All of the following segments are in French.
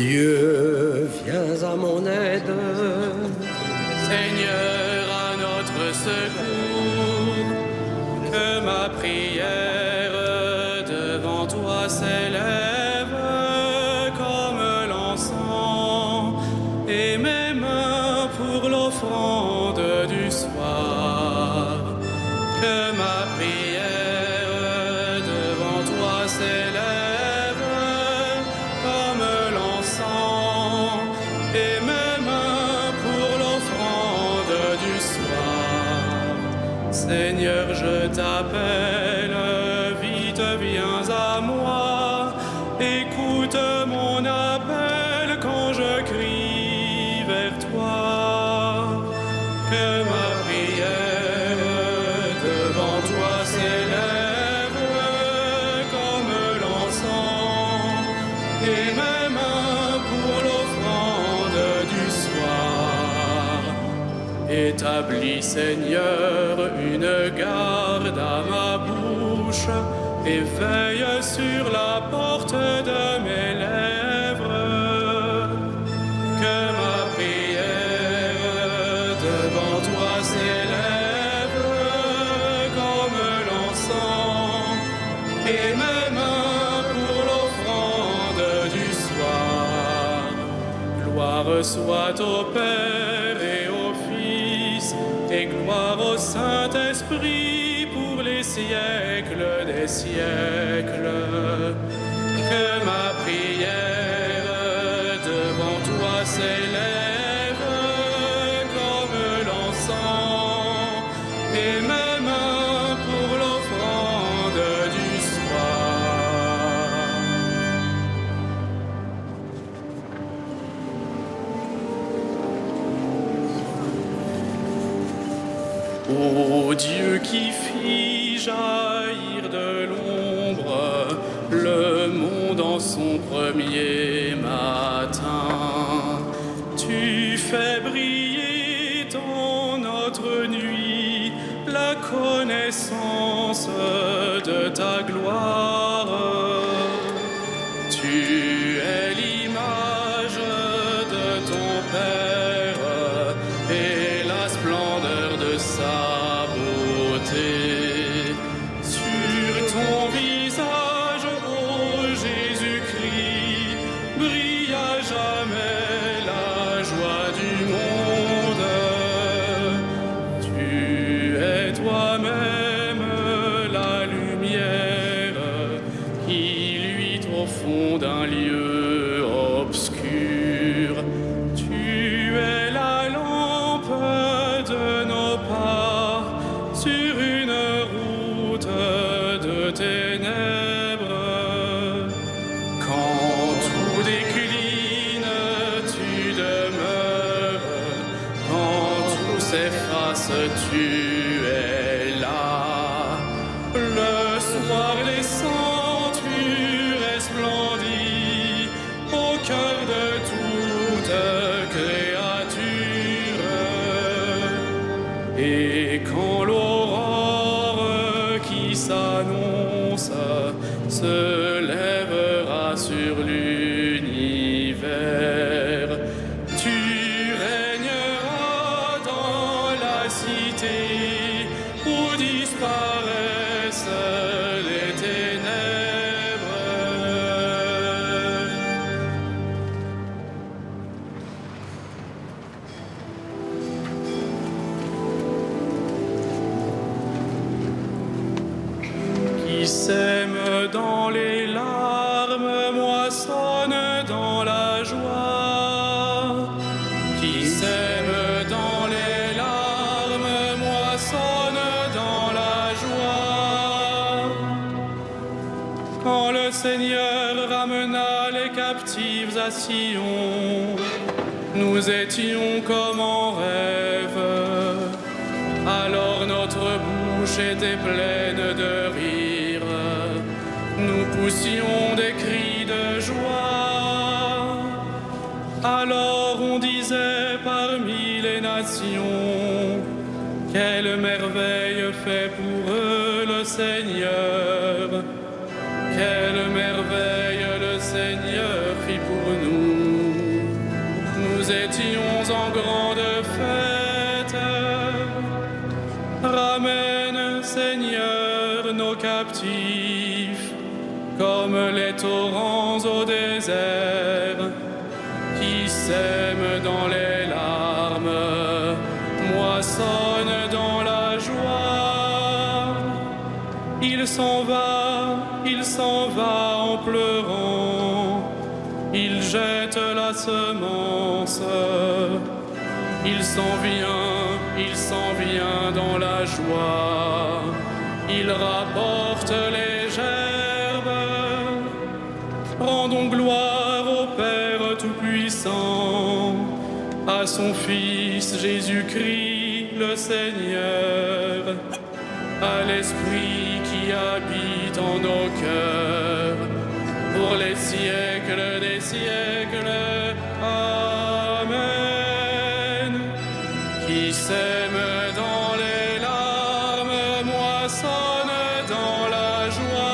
Dieu, viens à mon aide. Seigneur, à notre secours, que ma prière devant toi s'élève comme l'encens et mes mains pour l'offrande du soir. Que ma prière devant toi s'élève comme l'encens et mes mains pour l'offrande du soir. Seigneur, je t'appelle, vite viens à moi, écoute mon appel quand je crie vers toi. Que ma prière devant toi s'élève comme l'encens et mes mains pour l'offrande du soir. Établis, Seigneur, une garde à ma bouche et veille sur la porte de mes lèvres. Que ma prière devant toi s'élève comme l'encens et mes mains pour l'offrande du soir. Gloire soit au Père et au Fils et gloire au Saint-Esprit pour les siècles des siècles. Que ma prière devant toi s'élève comme l'encens et mes mains pour l'offrande du soir. Ô Dieu qui fit jaillir de l'ombre le monde en son premier matin, tu fais briller dans notre nuit la connaissance de ta gloire. Tu es l'image de ton Père et la splendeur de sa beauté. Sur ton visage, ô Jésus-Christ, brille à jamais la joie du monde. Tu es toi-même la lumière qui luit au fond d'un lieu obscur. Tu es la lampe de nos pas sur une route de ténèbres. Quand tout décline, tu demeures. Quand tout s'efface, tu es là. Le soir naissant, tu resplendis au cœur de toute créature. Et quand l'aurore qui s'annonce se lèvera sur l'univers, tu régneras dans la cité où disparaissent les ténèbres. Qui sème dans les larmes moissonne dans la joie. Qui sème dans les larmes moissonne dans la joie. Quand le Seigneur ramena les captifs à Sion, nous étions comme en rêve. Alors notre bouche était pleine de rire. Nous poussions des cris de joie. Alors on disait parmi les nations, quelle merveille fait pour eux le Seigneur. Quelle merveille le Seigneur fit pour nous. étions en grande fête. Ramène, Seigneur, nos captifs, comme les torrents au désert, qui sèment dans les larmes, moissonnent dans la joie. Il s'en va en pleurant, il jette la semence. Il s'en vient dans la joie, il rapporte les gerbes. Rendons gloire au Père Tout-Puissant, à son Fils Jésus-Christ le Seigneur, à l'Esprit qui habite en nos cœurs, pour les siècles des siècles. Amen. Qui sème dans les larmes, moissonne dans la joie.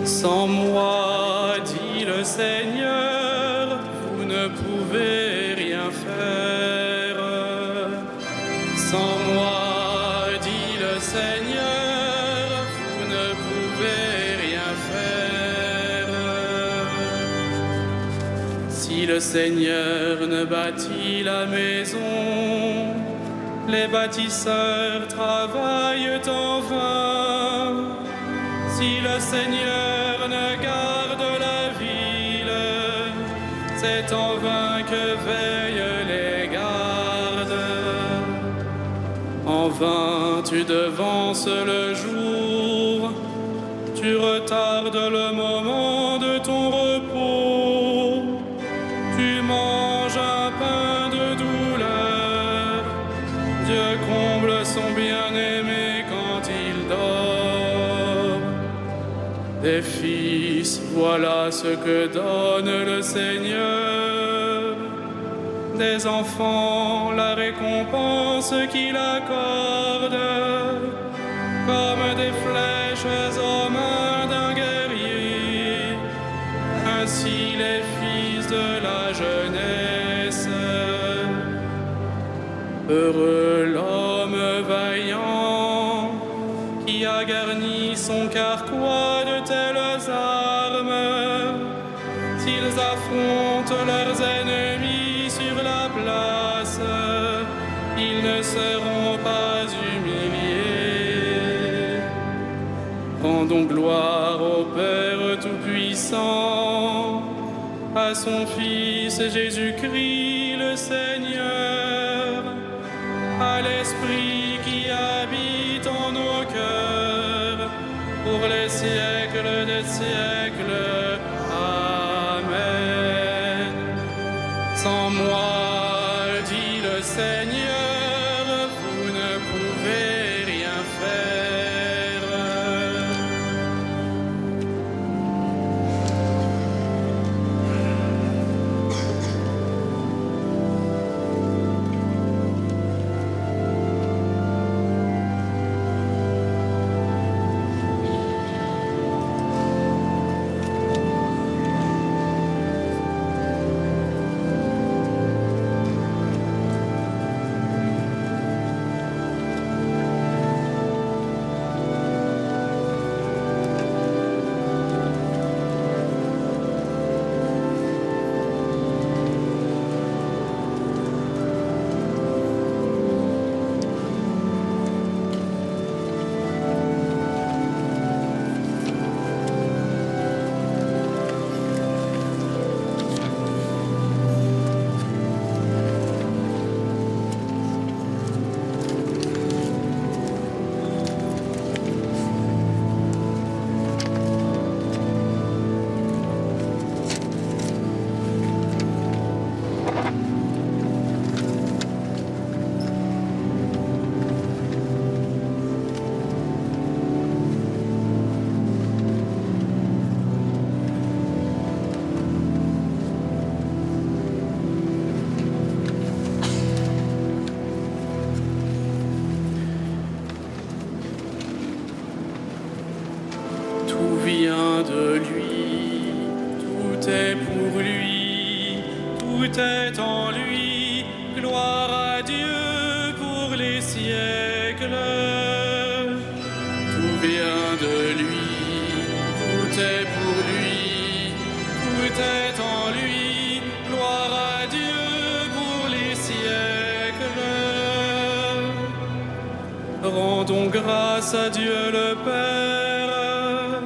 Sans moi, dit le Seigneur, vous ne pouvez rien faire. Sans moi, dit le Seigneur, vous ne pouvez rien faire. Si le Seigneur ne bâtit la maison, les bâtisseurs travaillent en vain. Si le Seigneur ne garde la ville, c'est en vain que veillent les gardes. En vain tu devances le jour, tu retardes le moment de ton repos. Tu manges un pain de douleur, Dieu comble son bien-aimé quand il dort. Des fils, voilà ce que donne le Seigneur. Des enfants, la récompense qu'il accorde. Comme des flèches aux mains d'un guerrier, ainsi les fils de la jeunesse. Heureux l'homme vaillant, qui a garni son carquois de telles armes. S'ils affrontent leurs ennemis sur la place, ils ne seront pas humiliés. Rendons gloire au Père Tout-Puissant, à son Fils Jésus-Christ le Seigneur, à l'Esprit qui habite en nos cœurs, pour les siècles des siècles. Amen. Sans moi, dit le Seigneur, vous ne pouvez rien faire. est pour lui, tout est en lui. Gloire à Dieu pour les siècles. Tout vient de lui, tout est pour lui, tout est en lui. Gloire à Dieu pour les siècles. Rendons grâce à Dieu le Père,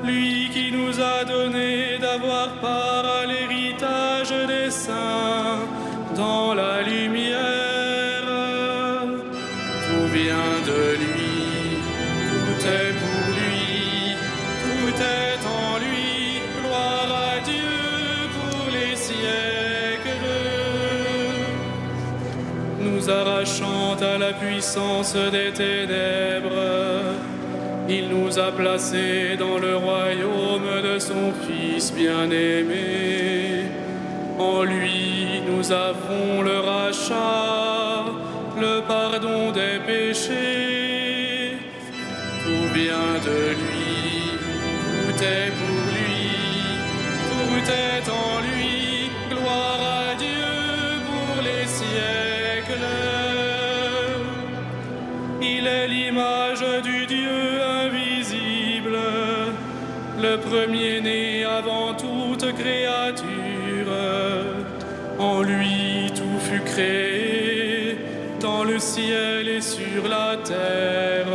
lui qui nous a donné d'avoir part à l'héritage des saints dans la lumière. Tout vient de lui, tout est pour lui, tout est en lui. Gloire à Dieu pour les siècles. Nous arrachant à la puissance des ténèbres, il nous a placés dans le royaume de son Fils bien-aimé. En lui, nous avons le rachat, le pardon des péchés. Tout vient de lui, tout est pour lui, tout est en lui. Gloire à Dieu pour les siècles. Il est l'image du Dieu invisible, le premier-né avant toute créature. En lui tout fut créé, dans le ciel et sur la terre.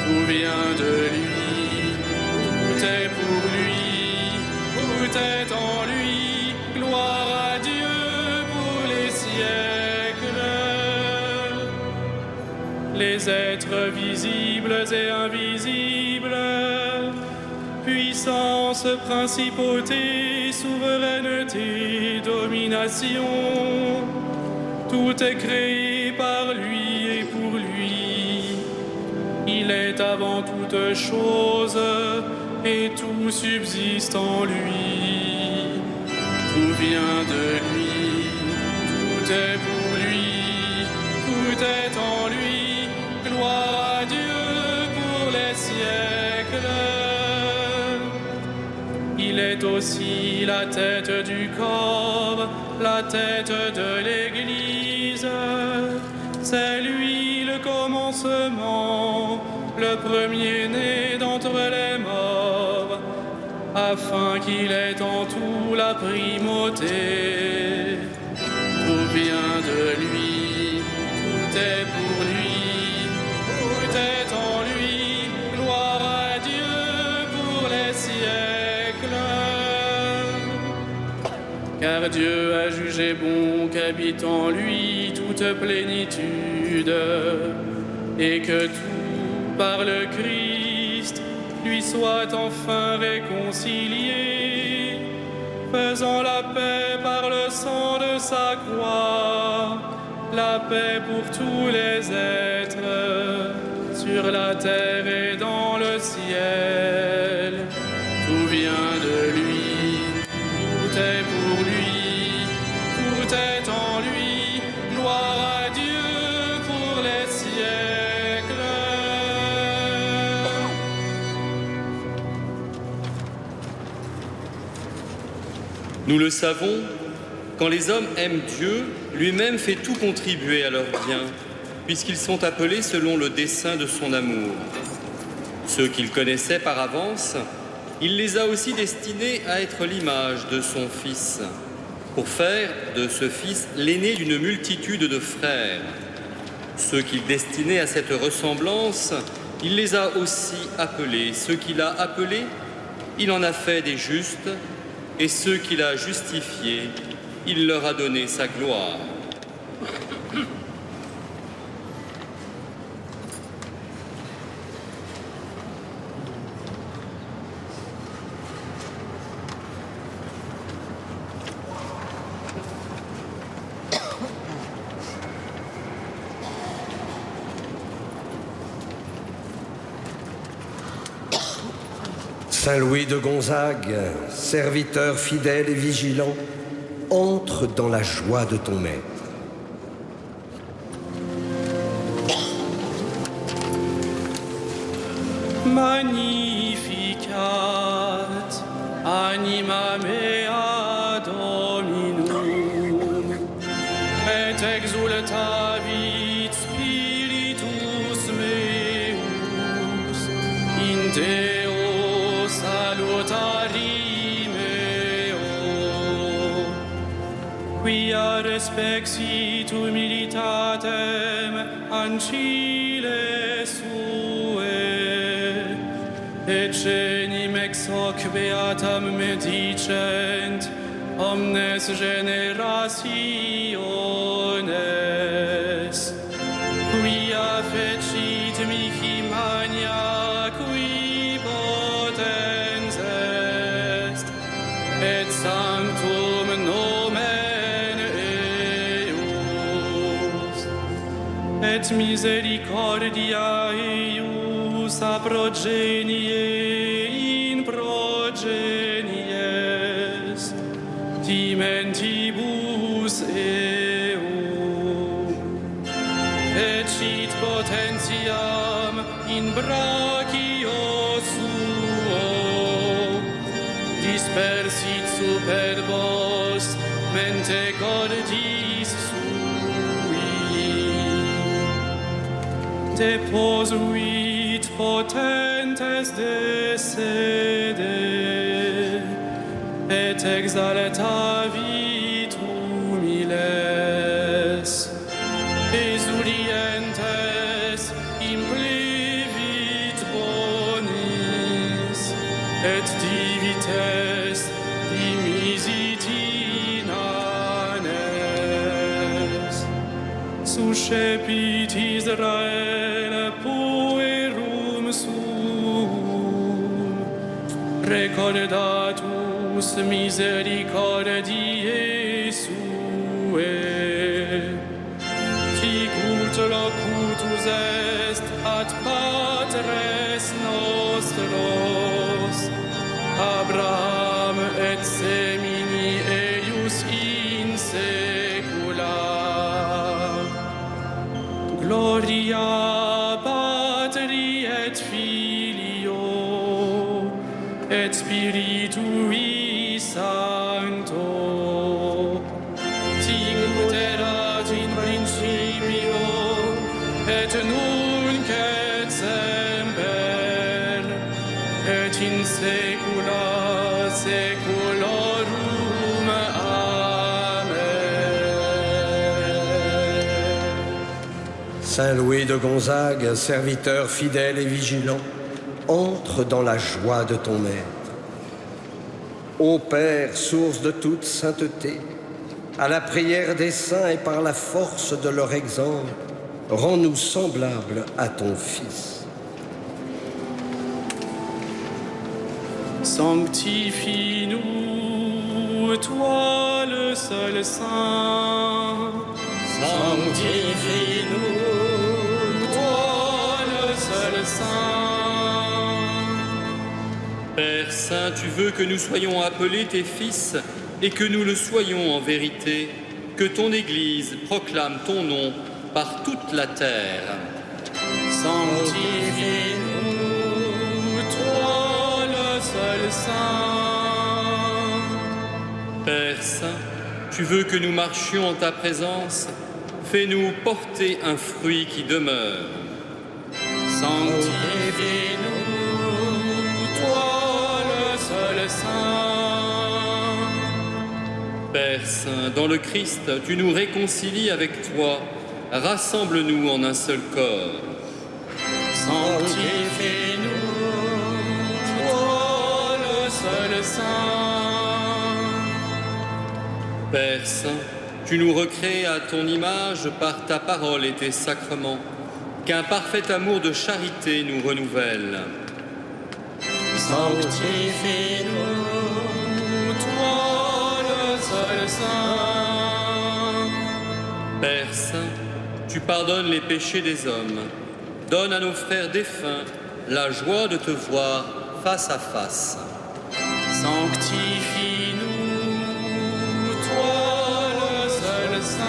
Tout vient de lui, tout est pour lui, tout est en lui. Gloire à Dieu pour les siècles. Les êtres visibles et invisibles, puissance, principauté, souveraineté, domination, tout est créé par lui et pour lui. Il est avant toute chose et tout subsiste en lui. Tout vient de lui, tout est pour lui, tout est en lui. Gloire à Dieu pour les siècles. Il est aussi la tête du corps, la tête de l'Église. C'est lui le commencement, le premier-né d'entre les morts, afin qu'il ait en tout la primauté. Tout vient de lui, tout est pour lui, tout est en lui. Gloire à Dieu pour les siècles. Car Dieu a jugé bon qu'habite en lui toute plénitude, et que tout par le Christ lui soit enfin réconcilié, faisant la paix par le sang de sa croix, la paix pour tous les êtres, sur la terre et dans le ciel. Tout vient de lui, tout est pour lui, tout est en lui. Gloire à Dieu pour les siècles. Nous le savons, quand les hommes aiment Dieu, lui-même fait tout contribuer à leur bien, puisqu'ils sont appelés selon le dessein de son amour. Ceux qu'il connaissait par avance, il les a aussi destinés à être l'image de son Fils, pour faire de ce Fils l'aîné d'une multitude de frères. Ceux qu'il destinait à cette ressemblance, il les a aussi appelés. Ceux qu'il a appelés, il en a fait des justes, et ceux qu'il a justifiés, il leur a donné sa gloire. Saint Louis de Gonzague, serviteur fidèle et vigilant, entre dans la joie de ton maître. Magnificat anima mea Dominum, et exultavit spiritus meus in Deo salutari meo, quia respexit humilitatem ancile sue, et cenim ex hoc beatam medicent omnes generationes, quia fecit mihi magna qui potens est, et sanctum nomen eius, et misericordia eius a progenie in progenies timentibus eum, fecit potentiam in brachio suo, dispersit superbos mente cordis sui, deposuit potentes de sede, et exaltavit humiles, exulientes implevit bonis, et divites dimisit inanes, suscepit Israel puerum suum, recordatus misericordiae sue, sicut locutus est ad patres nostros, Abraham et semini eius in saecula. Gloria Patri et Filio et Spiritui Sancto, sicut erat in principio et nunc et semper et in saecula saeculorum. Amen. Saint Louis de Gonzague, serviteur fidèle et vigilant, entre dans la joie de ton maître. Ô Père, source de toute sainteté, à la prière des saints et par la force de leur exemple, rends-nous semblables à ton Fils. Sanctifie-nous, toi le seul saint. Sanctifie-nous, toi le seul saint. Père Saint, tu veux que nous soyons appelés tes fils et que nous le soyons en vérité, que ton Église proclame ton nom par toute la terre. Sanctifie-nous, toi le seul saint. Père Saint, tu veux que nous marchions en ta présence, fais-nous porter un fruit qui demeure. Sanctifie-nous, toi le seul saint. Père Saint, dans le Christ, tu nous réconcilies avec toi, rassemble-nous en un seul corps. Sanctifie-nous, toi le seul saint. Père Saint, tu nous recrées à ton image par ta parole et tes sacrements, qu'un parfait amour de charité nous renouvelle. Sanctifie-nous, toi le seul saint. Père Saint, tu pardonnes les péchés des hommes. Donne à nos frères défunts la joie de te voir face à face. Sanctifie-nous, toi le seul saint.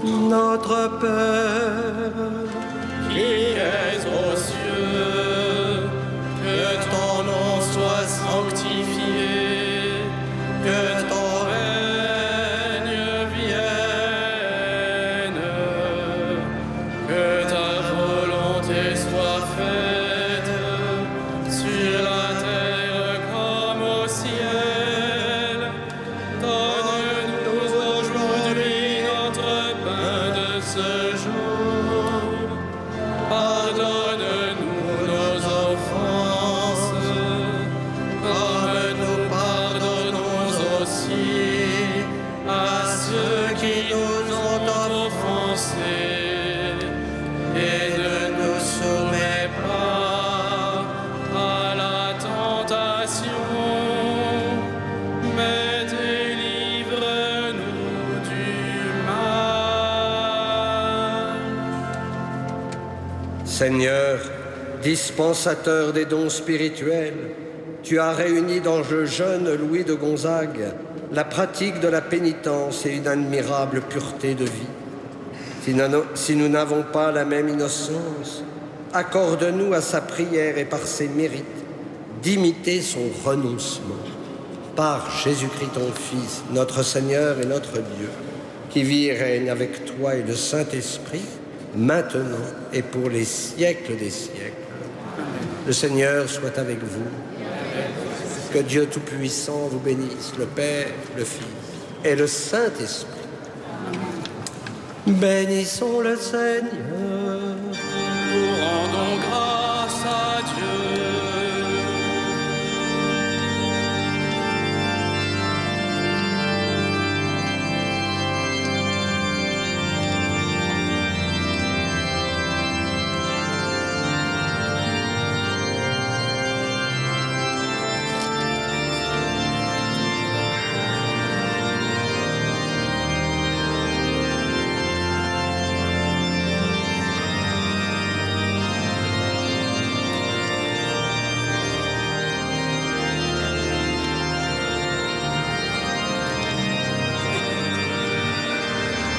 Notre Père, qui es aux cieux, Seigneur, dispensateur des dons spirituels, tu as réuni dans le jeune Louis de Gonzague la pratique de la pénitence et une admirable pureté de vie. Si nous n'avons pas la même innocence, accorde-nous à sa prière et par ses mérites d'imiter son renoncement. Par Jésus-Christ ton Fils, notre Seigneur et notre Dieu, qui vit et règne avec toi et le Saint-Esprit, maintenant et pour les siècles des siècles. Le Seigneur soit avec vous. Que Dieu Tout-Puissant vous bénisse, le Père, le Fils et le Saint-Esprit. Bénissons le Seigneur.